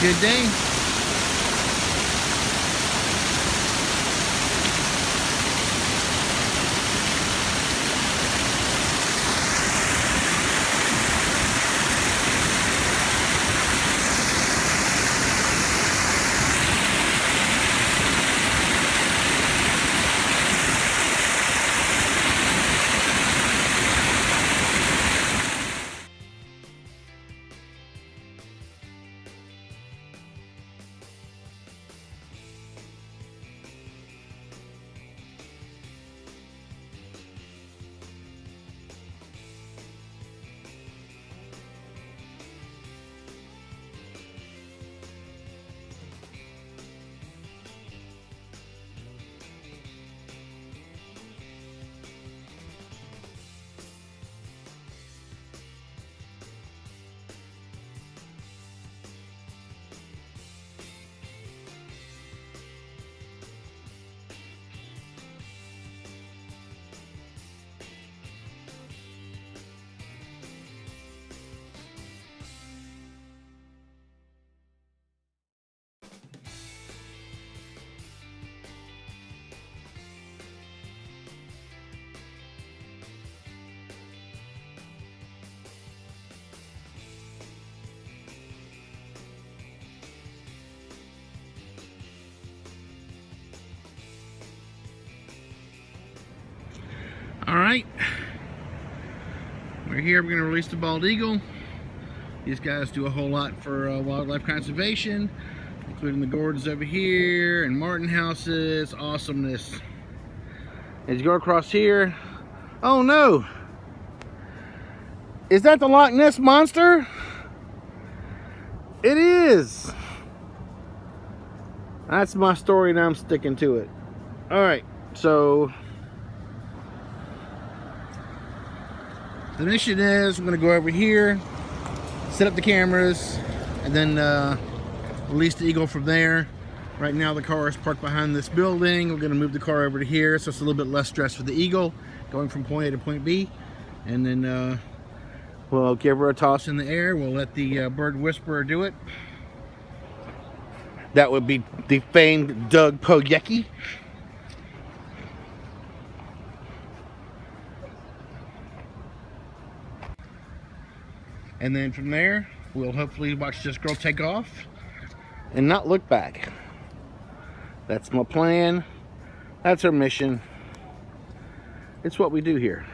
Good day. All right, we're here. We're going to release the bald eagle. These guys do a whole lot for wildlife conservation, including the gordons over here and marten houses. Awesomeness. As you go across here, oh no, is that the Loch Ness monster? It is. That's my story and I'm sticking to it. All right, so the mission is we're going to go over here, set up the cameras, and then release the eagle from there. Right now the car is parked behind this building. We're going to move the car over to here, so it's a little bit less stress for the eagle going from point A to point B. And then we'll give her a toss in the air. We'll let the bird whisperer do it. That would be the famed Doug Pojecki. And then from there, we'll hopefully watch this girl take off and not look back. That's my plan. That's our mission. It's what we do here.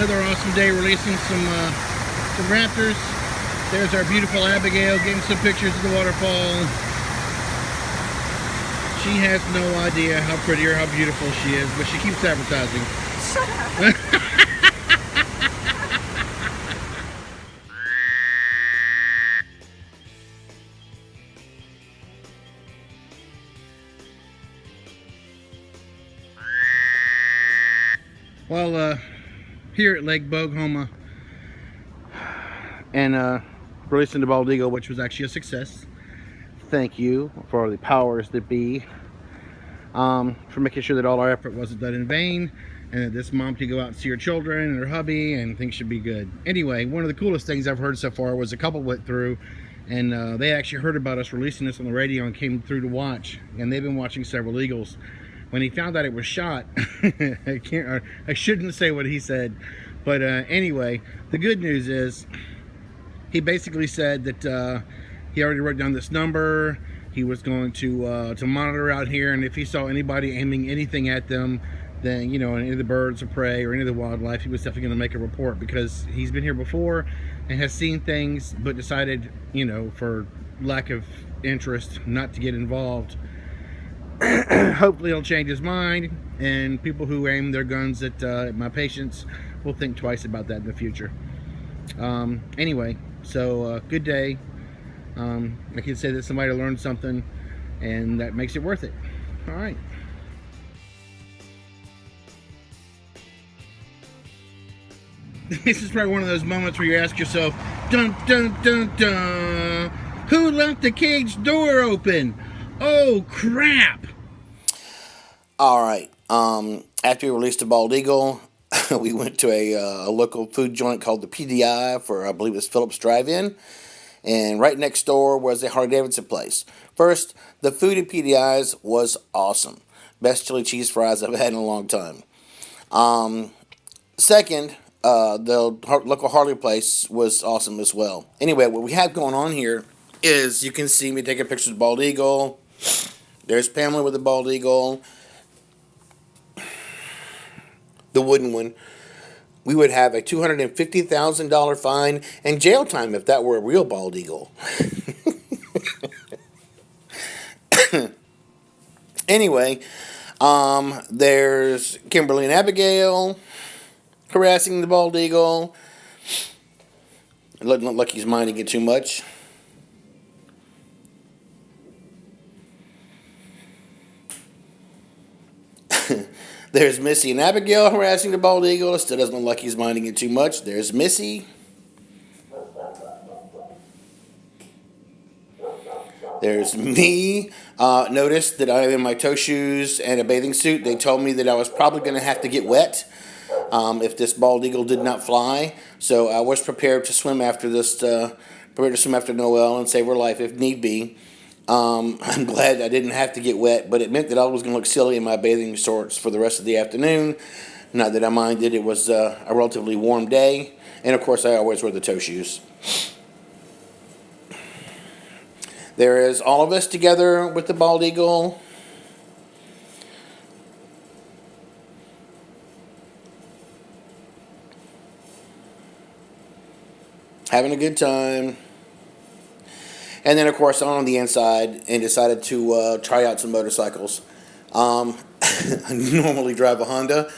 Another awesome day releasing some raptors. There's our beautiful Abigail getting some pictures of the waterfall. She has no idea how pretty or how beautiful she is, but she keeps advertising. Shut up. Well, here at Lake Bogue Homa, and releasing the bald eagle, which was actually a success. Thank you for the powers that be, for making sure that all our effort wasn't done in vain, and that this mom could go out and see her children and her hubby, and things should be good. Anyway, one of the coolest things I've heard so far was a couple went through, and they actually heard about us releasing this on the radio and came through to watch, and they've been watching several eagles. When he found out it was shot, I shouldn't say what he said, but anyway, the good news is he basically said that he already wrote down this number. He was going to monitor out here, and if he saw anybody aiming anything at them, then, you know, any of the birds of prey or any of the wildlife, he was definitely going to make a report, because he's been here before and has seen things, but decided, you know, for lack of interest, not to get involved. Hopefully he'll change his mind, and people who aim their guns at my patients will think twice about that in the future. Anyway, so good day. I can say that somebody learned something, and that makes it worth it. All right. This is probably one of those moments where you ask yourself, dun dun dun dun, who left the cage door open? Oh crap! All right. After we released the bald eagle, we went to a local food joint called the PDI for, I believe it was Phillips Drive-In, and right next door was a Harley-Davidson place. First, the food at PDI's was awesome. Best chili cheese fries I've had in a long time. Second, the local Harley place was awesome as well. Anyway, what we have going on here is you can see me taking pictures of the bald eagle. There's Pamela with the bald eagle. The wooden one. We would have a $250,000 fine and jail time if that were a real bald eagle. Anyway, there's Kimberly and Abigail harassing the bald eagle. It doesn't look like he's minding it too much. There's Missy and Abigail harassing the bald eagle. It still doesn't look like he's minding it too much. There's Missy. There's me. Notice that I am in my toe shoes and a bathing suit. They told me that I was probably going to have to get wet if this bald eagle did not fly. So I was prepared to swim after this, prepared to swim after Noel and save her life if need be. I'm glad I didn't have to get wet, but it meant that I was going to look silly in my bathing shorts for the rest of the afternoon. Not that I minded. It was a relatively warm day, and of course I always wear the toe shoes. There is all of us together with the bald eagle. Having a good time. And then, of course, on the inside, and decided to try out some motorcycles. I normally drive a Honda,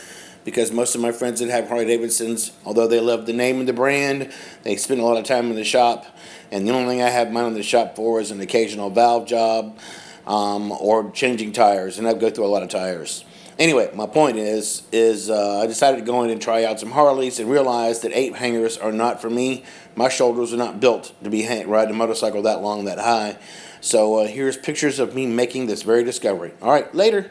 because most of my friends that have Harley-Davidsons, although they love the name and the brand, they spend a lot of time in the shop. And the only thing I have mine in the shop for is an occasional valve job or changing tires, and I go through a lot of tires. Anyway, my point is I decided to go in and try out some Harleys and realized that 8 hangers are not for me. My shoulders are not built to be riding a motorcycle that long, that high. So here's pictures of me making this very discovery. All right, later.